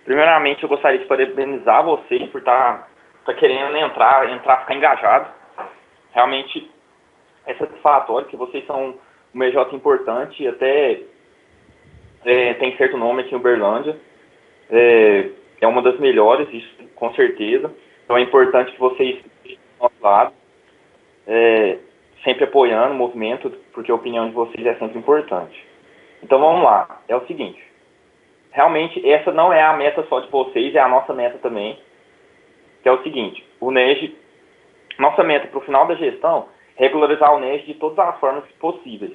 Primeiramente, eu gostaria de parabenizar vocês por estar querendo ficar engajado. Realmente é satisfatório que vocês são uma EJ importante, até tem certo nome aqui em Uberlândia. É uma das melhores, isso com certeza. Então é importante que vocês estejam do nosso lado, sempre apoiando o movimento, porque a opinião de vocês é sempre importante. Então vamos lá, é o seguinte. Realmente, essa não é a meta só de vocês, é a nossa meta também, que é o seguinte, o NEG, nossa meta para o final da gestão é regularizar o NEG de todas as formas possíveis.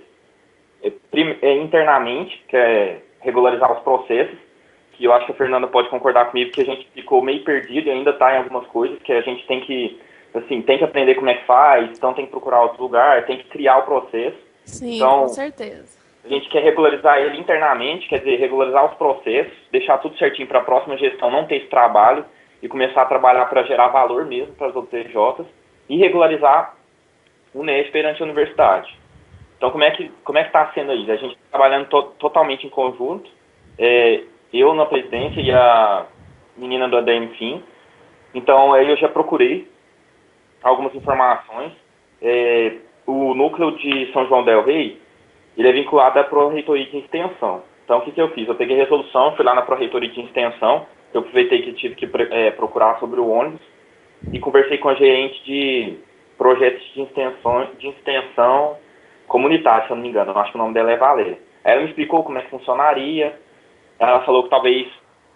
Internamente, que é regularizar os processos, que eu acho que a Fernanda pode concordar comigo, que a gente ficou meio perdido e ainda está em algumas coisas, que a gente tem que aprender como é que faz, então tem que procurar outro lugar, tem que criar o processo. Sim, com Então, certeza. a gente quer regularizar ele internamente, quer dizer, regularizar os processos, deixar tudo certinho para a próxima gestão não ter esse trabalho e começar a trabalhar para gerar valor mesmo para as outras EJs e regularizar o NES perante a universidade. Então, como é que está sendo aí? A gente está trabalhando totalmente em conjunto, eu na presidência e a menina do ADM Fim. Então, aí eu já procurei algumas informações. O núcleo de São João del Rei, ele é vinculado à Pró-Reitoria de Extensão. Então, o que eu fiz? Eu peguei a resolução, fui lá na Pró-Reitoria de Extensão, eu aproveitei que tive que procurar sobre o ônibus, e conversei com a gerente de projetos de extensão comunitária, se eu não me engano. Eu acho que o nome dela é Valéria. Ela me explicou como é que funcionaria. Ela falou que talvez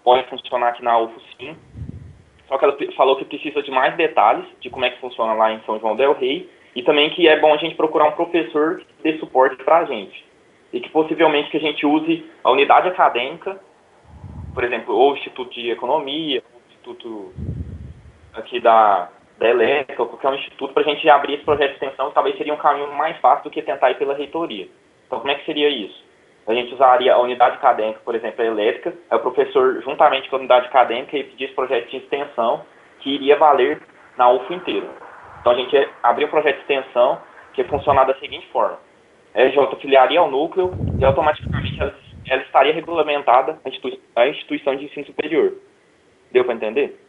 pode funcionar aqui na UFO, sim. Só que ela falou que precisa de mais detalhes de como é que funciona lá em São João del Rei e também que é bom a gente procurar um professor que dê suporte para a gente. E que possivelmente que a gente use a unidade acadêmica, por exemplo, ou o Instituto de Economia, ou o Instituto aqui da Elétrica, ou qualquer um instituto, para a gente abrir esse projeto de extensão, que talvez seria um caminho mais fácil do que tentar ir pela reitoria. Então, como é que seria isso? A gente usaria a unidade acadêmica, por exemplo, a elétrica, aí o professor, juntamente com a unidade acadêmica, ia pedir esse projeto de extensão, que iria valer na UFO inteira. Então, a gente ia abrir um projeto de extensão que ia funcionar da seguinte forma. A EJ filiaria ao núcleo e, automaticamente, ela estaria regulamentada à instituição de ensino superior. Deu para entender?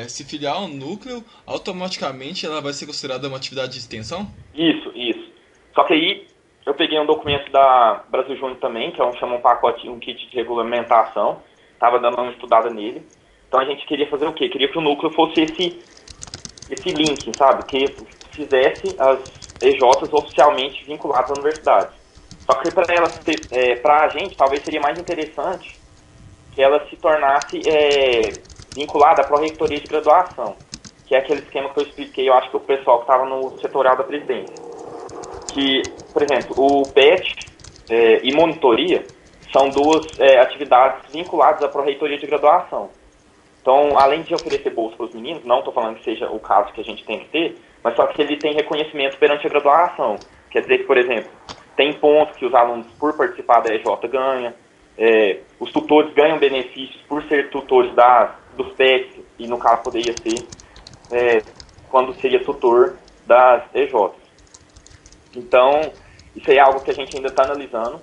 Se filiar ao núcleo, automaticamente ela vai ser considerada uma atividade de extensão? Isso, isso. Só que aí eu peguei um documento da Brasil Júnior também, que é chama um pacote, um kit de regulamentação. Estava dando uma estudada nele. Então a gente queria fazer o quê? Queria que o núcleo fosse esse link, sabe? Que fizesse as EJs oficialmente vinculadas à universidade. Só que para a gente, talvez seria mais interessante que ela se tornasse vinculada à pró-reitoria de graduação, que é aquele esquema que eu expliquei, eu acho que o pessoal que estava no setorial da presidência. Que, por exemplo, o PET e monitoria são duas atividades vinculadas à pró-reitoria de graduação. Então, além de oferecer bolsa para os meninos, não estou falando que seja o caso que a gente tem que ter, mas só que ele tem reconhecimento perante a graduação. Quer dizer que, por exemplo, tem pontos que os alunos, por participar da EJ, ganham, os tutores ganham benefícios por ser tutores dos PETs, e no caso poderia ser quando seria tutor das EJs. Então, isso aí é algo que a gente ainda está analisando,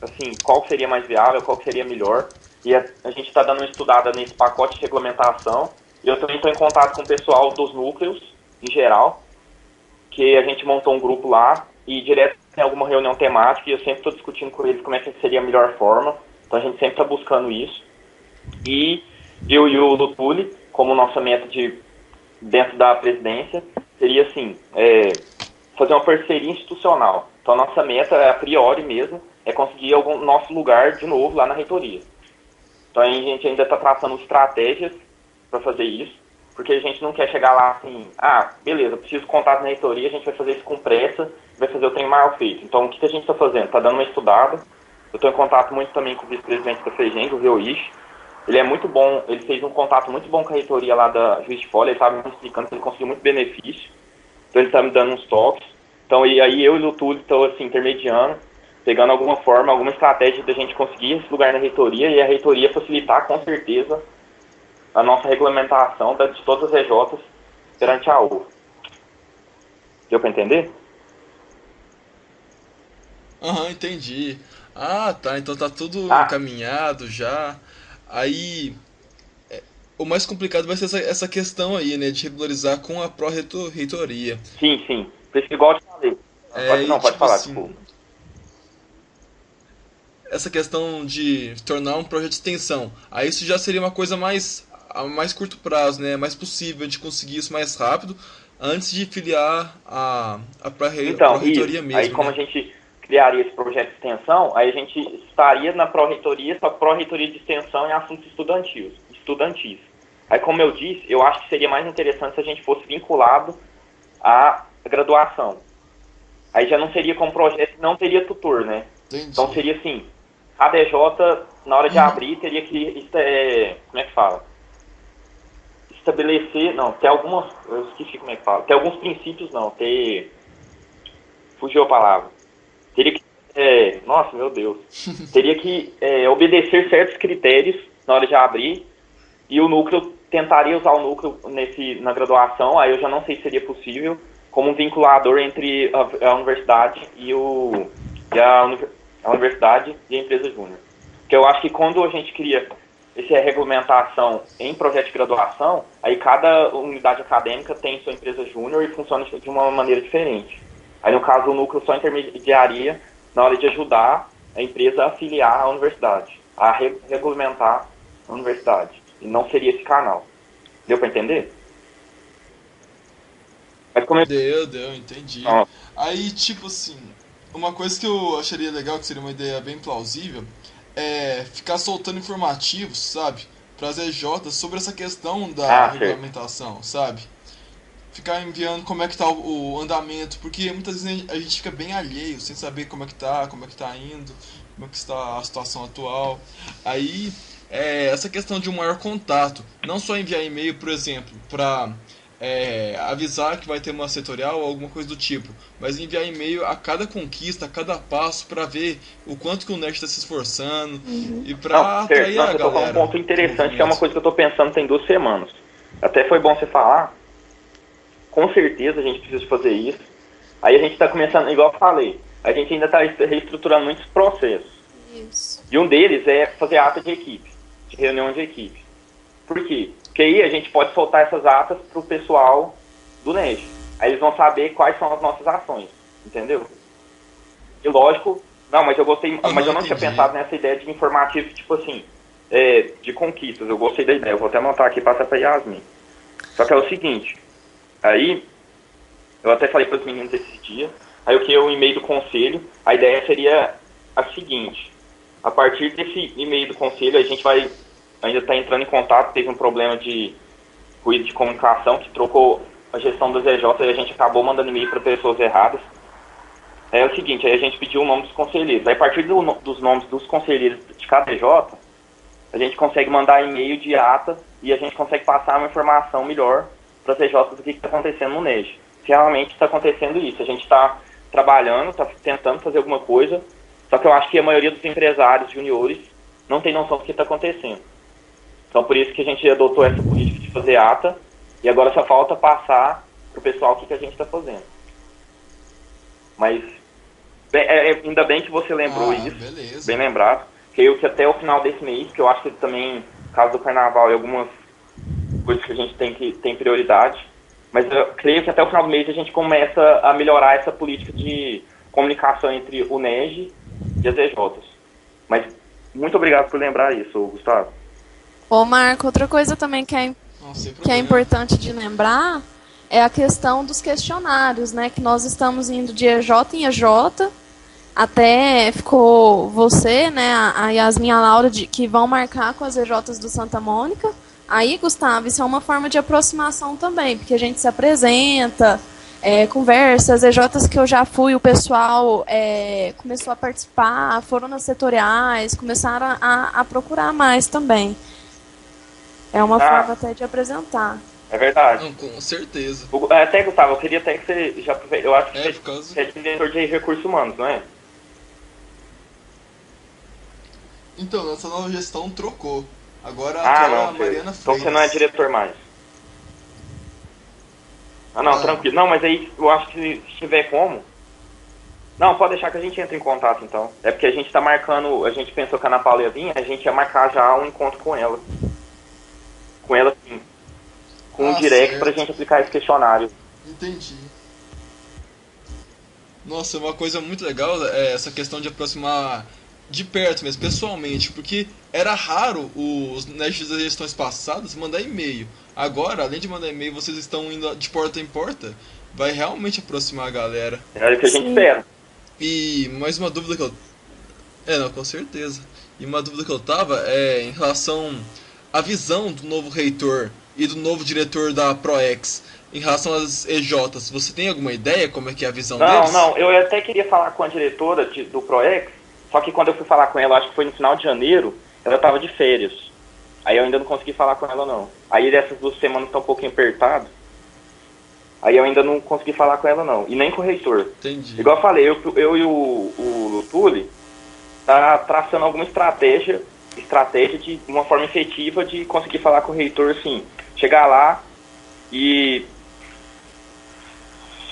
assim, qual seria mais viável, qual seria melhor, e a gente está dando uma estudada nesse pacote de regulamentação, e eu também estou em contato com o pessoal dos núcleos, em geral, que a gente montou um grupo lá, e direto tem alguma reunião temática, e eu sempre estou discutindo com eles como é que seria a melhor forma, então a gente sempre está buscando isso, e eu e o Lutuli, como nossa meta dentro da presidência, seria assim, fazer uma parceria institucional. Então, a nossa meta, a priori mesmo, é conseguir algum nosso lugar de novo lá na reitoria. Então, a gente ainda está traçando estratégias para fazer isso, porque a gente não quer chegar lá assim, beleza, preciso de contato na reitoria, a gente vai fazer isso com pressa, vai fazer o trem mal feito. Então, o que a gente está fazendo? Está dando uma estudada. Eu estou em contato muito também com o vice-presidente da FEGENG, o Reuish. Ele é muito bom, ele fez um contato muito bom com a reitoria lá da Juiz de Fora, ele estava me explicando que ele conseguiu muito benefício. Então ele está me dando uns toques. Então e aí eu e o Túlio estou assim, intermediando, pegando alguma forma, alguma estratégia da gente conseguir esse lugar na reitoria e a reitoria facilitar com certeza a nossa regulamentação de todas as EJs perante a UFO. Deu para entender? Aham, entendi. Ah, tá. Então tá tudo Ah, encaminhado já. Aí, o mais complicado vai ser essa questão aí, né? De regularizar com a pró-reitoria. sim, sim. Por isso que igual eu te falei. É, e Não, pode tipo falar, assim, desculpa. essa questão de tornar um projeto de extensão. Aí isso já seria uma coisa mais a mais curto prazo, né? Mais possível de conseguir isso mais rápido antes de filiar a Então, pró-reitoria isso. Aí, mesmo, como a né? gente criaria esse projeto de extensão, aí a gente estaria na pró-reitoria, só que pró-reitoria de extensão em assuntos estudantis. Aí, como eu disse, eu acho que seria mais interessante se a gente fosse vinculado à graduação. Aí já não seria como projeto, não teria tutor, né? Então Entendi. seria assim, a DJ, na hora de Uhum. abrir, teria que, como é que fala? Estabelecer, não, ter algumas, eu esqueci como é que fala, ter alguns princípios, não, fugiu a palavra. Teria que, nossa, meu Deus, teria que obedecer certos critérios na hora de abrir e o núcleo, tentaria usar o núcleo na graduação, aí eu já não sei se seria possível, como um vinculador entre a universidade e a universidade e a empresa júnior. Porque eu acho que quando a gente cria essa regulamentação em projeto de graduação, aí cada unidade acadêmica tem sua empresa júnior e funciona de uma maneira diferente. Aí, no caso, o núcleo só intermediaria na hora de ajudar a empresa a afiliar à universidade, a regulamentar a universidade. E não seria esse canal. Deu para entender? Mas como eu... Deu, entendi. Não, Aí, tipo assim, uma coisa que eu acharia legal, que seria uma ideia bem plausível, é ficar soltando informativos, sabe? Para as EJs sobre essa questão da certo. regulamentação, sabe? Ficar enviando como é que tá o andamento, porque muitas vezes a gente fica bem alheio, sem saber como é que tá indo, como é que está a situação atual. Aí, essa questão de um maior contato, não só enviar e-mail, por exemplo, para avisar que vai ter uma setorial ou alguma coisa do tipo, mas enviar e-mail a cada conquista, a cada passo, para ver o quanto que o Nerd está se esforçando e Não, para certo. atrair Não, a você tocou num galera ponto pro interessante, que é uma movimento. coisa que eu estou pensando tem 2 semanas. Até foi bom você falar. Com certeza a gente precisa fazer isso. Aí a gente está começando, igual eu falei, a gente ainda está reestruturando muitos processos. Isso. E um deles é fazer ata de equipe, de reunião de equipe. Por quê? Porque aí a gente pode soltar essas atas para o pessoal do NEJ. Aí eles vão saber quais são as nossas ações, entendeu? E lógico, não, mas eu gostei, mas Aham, eu não tinha entendi. pensado nessa ideia de informativo, tipo assim, de conquistas. Eu gostei da ideia, eu vou até anotar aqui e passar para Yasmin. Só que é o seguinte, aí eu até falei para os meninos esse dia, aí eu criei um e-mail do conselho, a ideia seria a seguinte, a partir desse e-mail do conselho, a gente vai ainda está entrando em contato, teve um problema de ruído de comunicação que trocou a gestão das EJ e a gente acabou mandando e-mail para pessoas erradas. É o seguinte, aí a gente pediu o nome dos conselheiros. Aí, a partir dos nomes dos conselheiros de cada EJ, a gente consegue mandar e-mail de ata e a gente consegue passar uma informação melhor para as EJs do que está acontecendo no NEJ. Se realmente está acontecendo isso. A gente está trabalhando, está tentando fazer alguma coisa, só que eu acho que a maioria dos empresários juniores não tem noção do que está acontecendo. Então, por isso que a gente adotou essa política de fazer ata e agora só falta passar para o pessoal o que a gente está fazendo. Mas ainda bem que você lembrou Ah, isso, bem beleza. lembrado, que eu que até o final desse mês, que eu acho que também, caso do carnaval e algumas coisas que a gente tem prioridade, mas eu creio que até o final do mês a gente começa a melhorar essa política de comunicação entre o NEG e as EJs. Mas muito obrigado por lembrar isso, Gustavo. Ô, Marco, outra coisa também Não, sem que é problema. importante de lembrar é a questão dos questionários, né? Que nós estamos indo de EJ em EJ, até ficou você, né, a Yasmin e a Laura, que vão marcar com as EJs do Santa Mônica. Aí, Gustavo, isso é uma forma de aproximação também, porque a gente se apresenta, conversa, as EJs que eu já fui, o pessoal começou a participar, foram nas setoriais, começaram a procurar mais também. É uma forma Ah, até de apresentar. é verdade. Não, com certeza. Até, Gustavo, eu queria até que você já eu acho que É, por causa. você é diretor de recursos humanos, não é? Então, nossa nova gestão trocou. Agora a Ah, atual é não, a sei. Mariana Então você não é Freitas. diretor mais. Ah, não, Não. tranquilo. Não, mas aí eu acho que se tiver como, Não, pode deixar que a gente entra em contato, então. É porque a gente tá marcando, a gente pensou que a Ana Paula ia vir, a gente ia marcar já um encontro com ela. Com ela, sim. Com um direct certo. pra gente aplicar esse questionário. Entendi. Nossa, uma coisa muito legal é essa questão de aproximar de perto mesmo, pessoalmente, porque era raro os nerds das gestões passadas mandar e-mail. Agora, além de mandar e-mail, vocês estão indo de porta em porta, vai realmente aproximar a galera. É o que a gente Sim. espera. E mais uma dúvida que eu... não, com certeza. E uma dúvida que eu tava é em relação à visão do novo reitor e do novo diretor da ProEx em relação às EJs. Você tem alguma ideia como é que é a visão deles? Não, eu até queria falar com a diretora do ProEx, só que quando eu fui falar com ela, acho que foi no final de janeiro, ela estava de férias. Aí eu ainda não consegui falar com ela, não. Aí essas 2 semanas estão um pouquinho apertadas. Aí eu ainda não consegui falar com ela, não. E nem com o reitor. Entendi. Igual eu falei, eu e o Tule tá traçando alguma estratégia de uma forma efetiva de conseguir falar com o reitor, assim, chegar lá e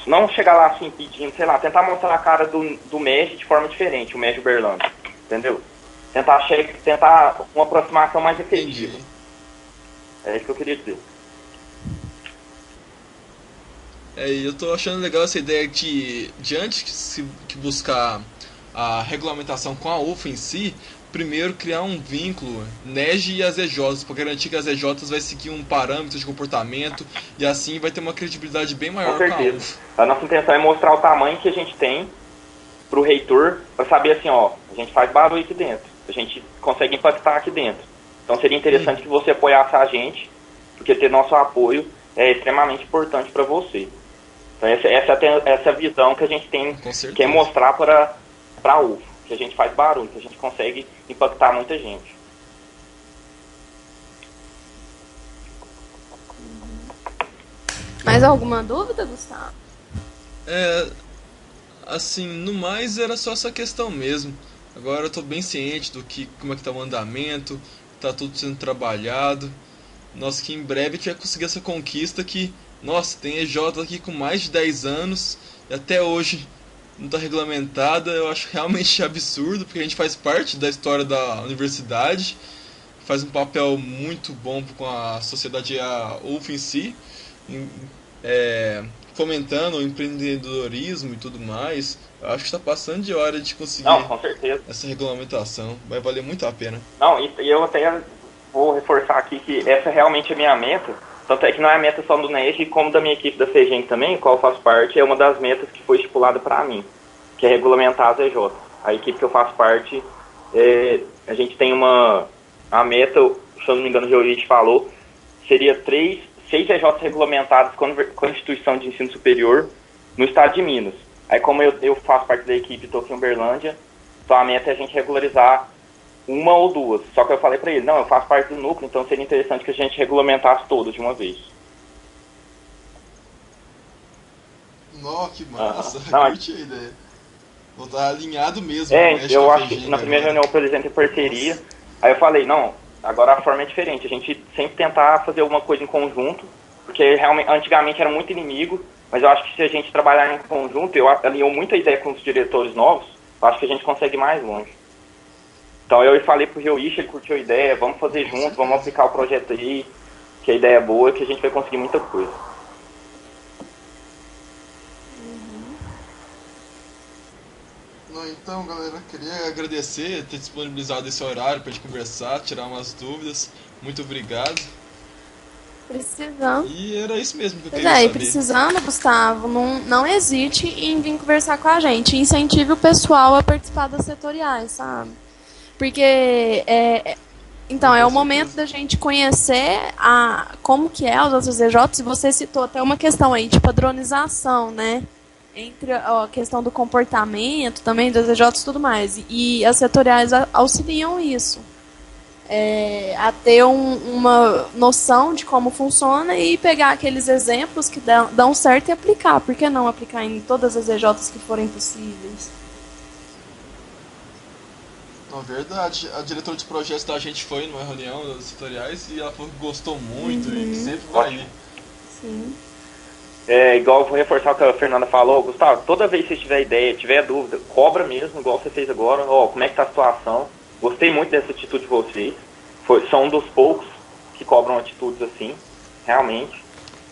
não chegar lá assim pedindo, sei lá, tentar mostrar a cara do MEG de forma diferente, o MEG Uberlândia, entendeu? Tentar uma aproximação mais efetiva. Entendi. É isso que eu queria dizer. E eu tô achando legal essa ideia de antes que buscar a regulamentação com a UFA em si, primeiro criar um vínculo NEG e as EJs, para garantir que as EJs vai seguir um parâmetro de comportamento e assim vai ter uma credibilidade bem maior Com a certeza. UFA. A nossa intenção é mostrar o tamanho que a gente tem pro reitor, para saber assim, ó, a gente faz barulho aqui dentro, a gente consegue impactar aqui dentro. Então seria interessante que você apoiasse a gente, porque ter nosso apoio é extremamente importante para você. Então essa visão que a gente tem, que é mostrar para a UFA, que a gente faz barulho, que a gente consegue impactar muita gente. Mais alguma dúvida, Gustavo? Assim, no mais era só essa questão mesmo. Agora eu tô bem ciente como é que tá o andamento, tá tudo sendo trabalhado. Nossa, que em breve a gente vai conseguir essa conquista que, nossa, tem EJ aqui com mais de 10 anos e até hoje não está regulamentada. Eu acho realmente absurdo, porque a gente faz parte da história da universidade, faz um papel muito bom com a sociedade e a UF em si, fomentando o empreendedorismo e tudo mais. Eu acho que está passando de hora de conseguir com certeza. Essa regulamentação. Vai valer muito a pena. Não, e eu até vou reforçar aqui que essa realmente é a minha meta. Tanto é que não é a meta só do NEG, como da minha equipe da CEGEM também, qual eu faço parte, é uma das metas que foi estipulada para mim, que é regulamentar as EJ. A equipe que eu faço parte, a gente tem a meta, se eu não me engano, o Georite falou, seria 6 EJs regulamentadas com a instituição de ensino superior no estado de Minas. Aí como eu faço parte da equipe e estou aqui em Uberlândia, então a meta é a gente regularizar 1 ou 2. Só que eu falei pra ele, não, eu faço parte do núcleo, então seria interessante que a gente regulamentasse todas de uma vez. Nossa, que massa. Não, curti a ideia. Vou estar alinhado mesmo. Eu acho que na primeira reunião, por exemplo, em parceria, nossa. Aí eu falei, não, agora a forma é diferente. A gente sempre tentar fazer alguma coisa em conjunto, porque realmente, antigamente era muito inimigo, mas eu acho que se a gente trabalhar em conjunto, eu alinhou muita ideia com os diretores novos, eu acho que a gente consegue ir mais longe. Então eu falei pro Reuish, ele curtiu a ideia, vamos fazer junto, vamos aplicar o projeto aí, que a ideia é boa, que a gente vai conseguir muita coisa. Então, galera, queria agradecer ter disponibilizado esse horário pra gente conversar, tirar umas dúvidas. Muito obrigado. Precisando. E era isso mesmo que eu queria saber. E precisando, Gustavo, não hesite em vir conversar com a gente. Incentive o pessoal a participar das setoriais, sabe? Porque então é o momento da gente conhecer como que é os outros EJs. E você citou até uma questão aí de padronização, né? Entre a questão do comportamento também dos EJs e tudo mais. E as setoriais auxiliam isso. A ter uma noção de como funciona e pegar aqueles exemplos que dão certo e aplicar. Por que não aplicar em todas as EJs que forem possíveis? Na verdade, a diretora de projetos da gente foi numa reunião dos setoriais e ela falou que gostou muito e que sempre vai ir. Sim. igual eu vou reforçar o que a Fernanda falou, Gustavo, toda vez que você tiver ideia, tiver dúvida, cobra mesmo, igual você fez agora, como é que tá a situação. Gostei muito dessa atitude de vocês. São um dos poucos que cobram atitudes assim, realmente.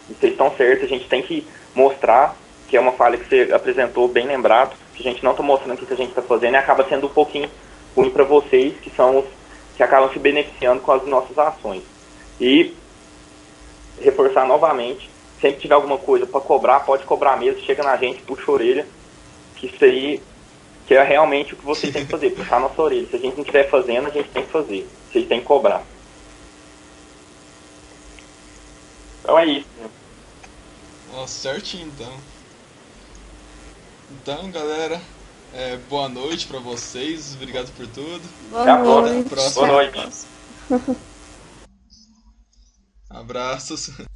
E vocês estão certos, a gente tem que mostrar que é uma falha que você apresentou, bem lembrado, que a gente não está mostrando o que a gente está fazendo e acaba sendo um pouquinho ruim para vocês, que são os que acabam se beneficiando com as nossas ações. E reforçar novamente, sempre que tiver alguma coisa para cobrar, pode cobrar mesmo, chega na gente, puxa a orelha, que isso aí que é realmente o que vocês têm que fazer, puxar a nossa orelha. Se a gente não estiver fazendo, a gente tem que fazer. Vocês têm que cobrar. Então é isso. Nossa, certinho então. Então, galera, boa noite pra vocês, obrigado por tudo. Até a noite. próxima. Boa noite. Abraços.